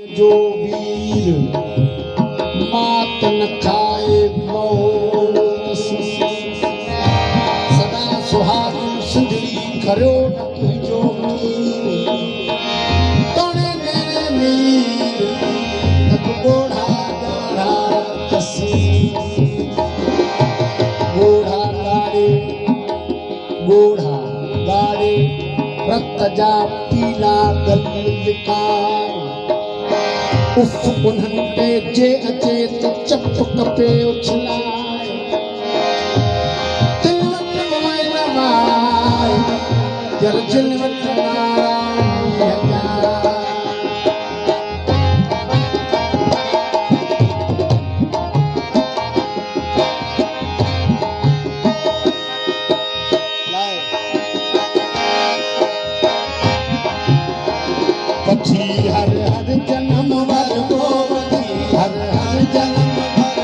जो वीर मात न खाए मौत सदा सुहागन सिंधड़ी खरो न तुझो तोड़े मेरे मीर तक गोढ़ा गाढ़ा तसी गोढ़ा गाड़े रक्त जा पीला गल का उफ उन्हनि पे जे अचे त चप कपे उछलाए दिल वट मोइन माए जल जिल वट पछी हर हर जन्म वर गोवती हर हर जन्म वर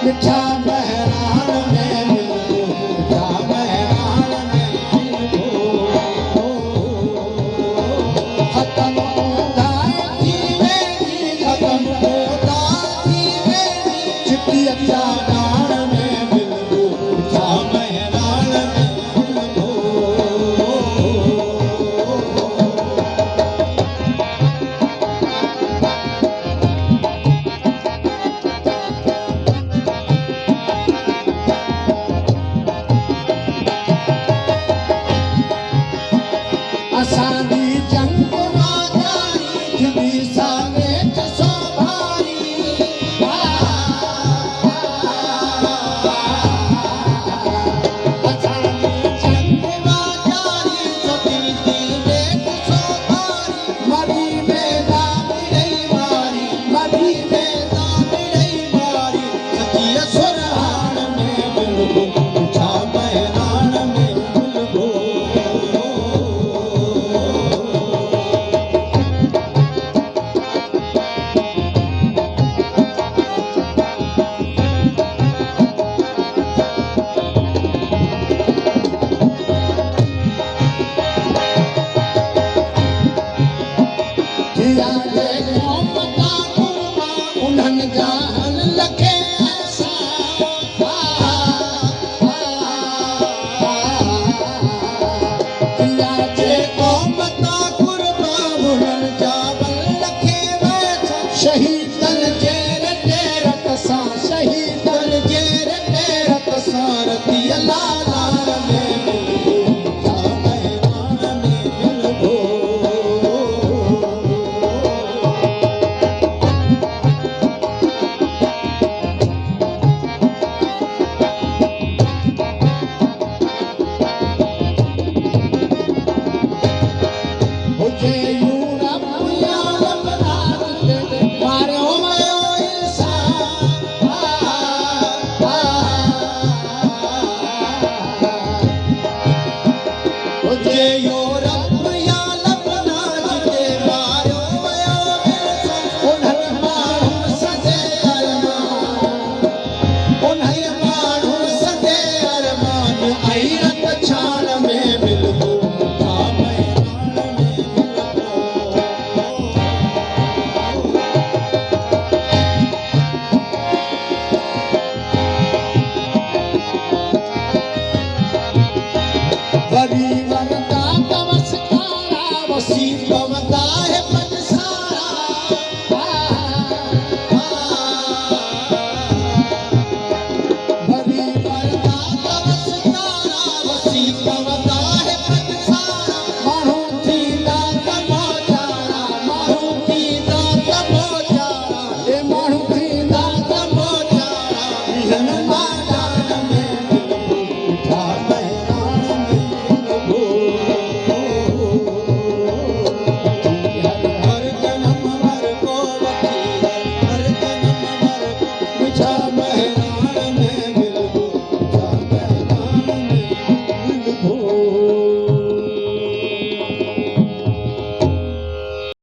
मिठा महरान में मिलो मिठा महरान में मिलो खत्म होता जीवे खत्म होता जीवे चिट्ठी अच्छा दान में मिलो मिठा महरान में मिलो असांजी जंग राजाई थी सागे चसो भारी असांजी जंग राजाई थी चसो भारी मरी मैदान रही मारी मरी मैदान रही मारी सती सुरहान में मिलबो छा मैदान में मिलबो उन्हनि जान लखे शहीद